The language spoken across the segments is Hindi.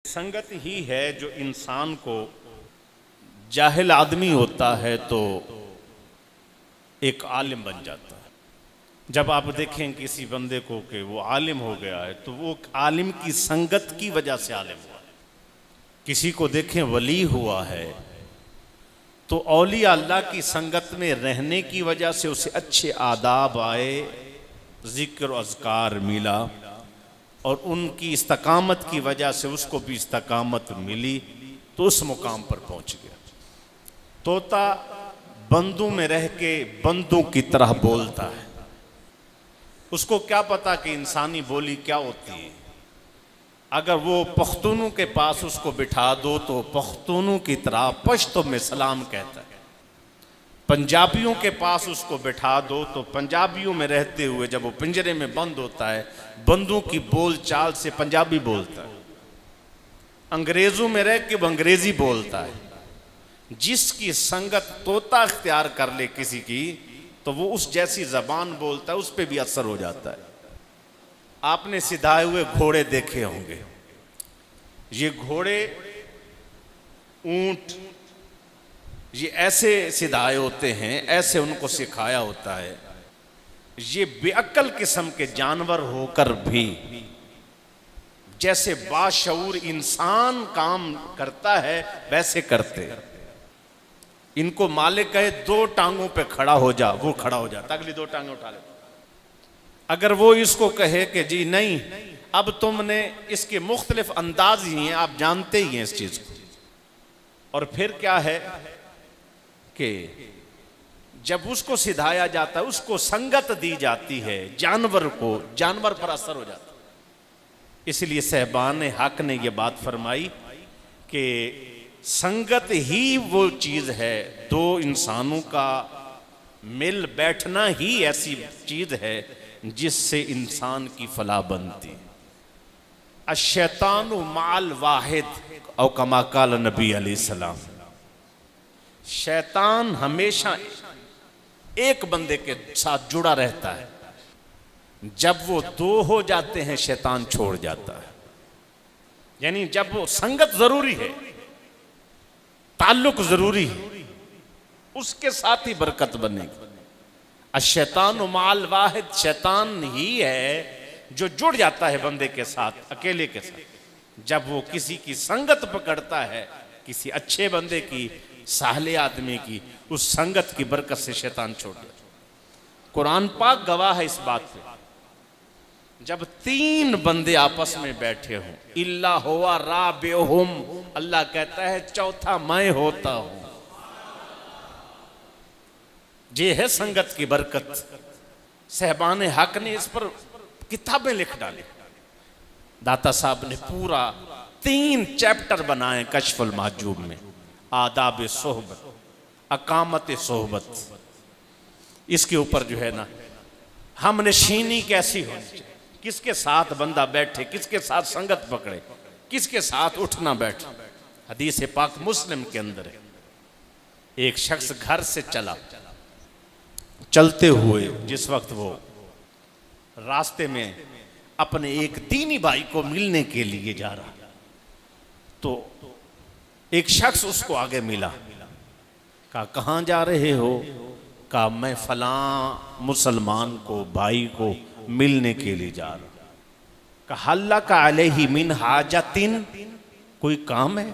संगत ही है जो इंसान को, जाहिल आदमी होता है तो एक आलिम बन जाता है। जब आप देखें किसी बंदे को कि वो आलिम हो गया है तो वो आलिम की संगत की वजह से आलिम हुआ है। किसी को देखें वली हुआ है तो औलिया अल्लाह की संगत में रहने की वजह से उसे अच्छे आदाब आए, जिक्र अज़कार मिला और उनकी इस्तकामत की वजह से उसको भी इस्तकामत मिली तो उस मुकाम पर पहुंच गया। तोता बंदों में रह के बंदों की तरह बोलता है, उसको क्या पता कि इंसानी बोली क्या होती है। अगर वो पख्तूनों के पास उसको बिठा दो तो पख्तूनों की तरह पश्तो में सलाम कहता है। पंजाबियों के पास उसको बिठा दो तो पंजाबियों में रहते हुए जब वो पिंजरे में बंद होता है बंदों की बोल चाल से पंजाबी बोलता है। अंग्रेजों में रह के वो अंग्रेजी बोलता है। जिसकी संगत तोता इख्तियार कर ले किसी की तो वो उस जैसी जबान बोलता है, उस पर भी असर हो जाता है। आपने सिधाए हुए घोड़े देखे होंगे। ये घोड़े, ऊंट, ये ऐसे सिधाए होते हैं, ऐसे उनको सिखाया होता है। ये बेअक्ल किस्म के जानवर होकर भी जैसे बाशऊर इंसान काम करता है वैसे करते। इनको मालिक कहे दो टांगों पे खड़ा हो जा, वो खड़ा हो जाता, अगली दो टांगें उठा ले। अगर वो इसको कहे कि जी नहीं, अब तुमने इसके मुख्तलिफ अंदाज ही हैं, आप जानते ही हैं इस चीज को। और फिर क्या है कि जब उसको सिधाया जाता है, उसको संगत दी जाती है, जानवर को, जानवर पर असर हो जाता है। इसलिए साहिबान हक ने यह बात फरमाई कि संगत ही वो चीज है, दो इंसानों का मिल बैठना ही ऐसी चीज है जिससे इंसान की फलाह बनती। अश-शैतानु माल वाहिद औ कमा काल नबी अलैहिस्सलाम। शैतान हमेशा एक बंदे के साथ जुड़ा रहता है, जब वो दो हो जाते हैं शैतान छोड़ जाता है। यानी जब वो संगत जरूरी है, ताल्लुक जरूरी है, उसके साथ ही बरकत बनेगी। अश-शैतान माल वाहिद, शैतान ही है जो जुड़ जाता है बंदे के साथ, अकेले के साथ। जब वो किसी की संगत पकड़ता है, किसी अच्छे बंदे की, साहले आदमी की, उस संगत की बरकत से शैतान छोड़ जाता। कुरान पाक गवाह है इस बात पे। जब तीन बंदे आपस में बैठे हों, इल्ला हुवा राबिहुम, अल्लाह कहता है चौथा मैं होता हूं। ये है संगत की बरकत। साहिबान हक ने इस पर किताबें लिख डाली। दाता साहब ने पूरा 3 चैप्टर बनाए कश्फुल महजूब में। आदाब सोहबत, अकामत सोहबत, इसके ऊपर जो है ना हमनशीनी कैसी होनी चाहिए, किसके साथ बंदा बैठे, किसके साथ संगत पकड़े, किसके साथ उठना बैठे। हदीस पाक मुस्लिम के अंदर है, एक शख्स घर से चलते हुए जिस वक्त वो रास्ते में अपने एक दीनी भाई को मिलने के लिए जा रहा तो एक शख्स उसको आगे मिला। कहा कहाँ जा रहे हो? कहा मैं फलां मुसलमान को, भाई को मिलने के लिए जा रहा। कहा हल्ला का अलैहि मिन हाजतिन, कोई काम है?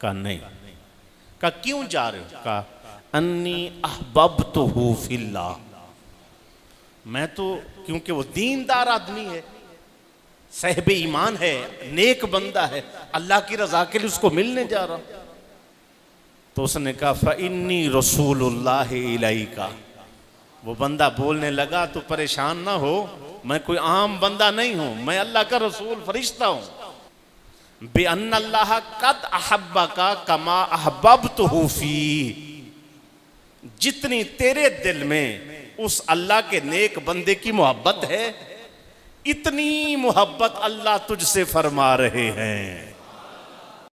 कहा नहीं। कहा क्यों जा रहे हो? कहा अन्नी अहबब्तुहु फिल्लाह, मैं तो, क्योंकि वो दीनदार आदमी है, साहिब ईमान है, नेक बंदा है, अल्लाह की रजा के लिए उसको मिलने जा रहा। तो उसने कहा फ़इन्नी रसूलुल्लाह इलैका। वो बंदा बोलने लगा तो परेशान ना हो, मैं कोई आम बंदा नहीं हूं, मैं अल्लाह का रसूल फरिश्ता हूं। बिअन्नल्लाह कद अहब्बका कमा अहबब्तुहु फी, जितनी तेरे दिल में उस अल्लाह के नेक बंदे की मोहब्बत है, इतनी मोहब्बत अल्लाह तुझसे फरमा रहे हैं।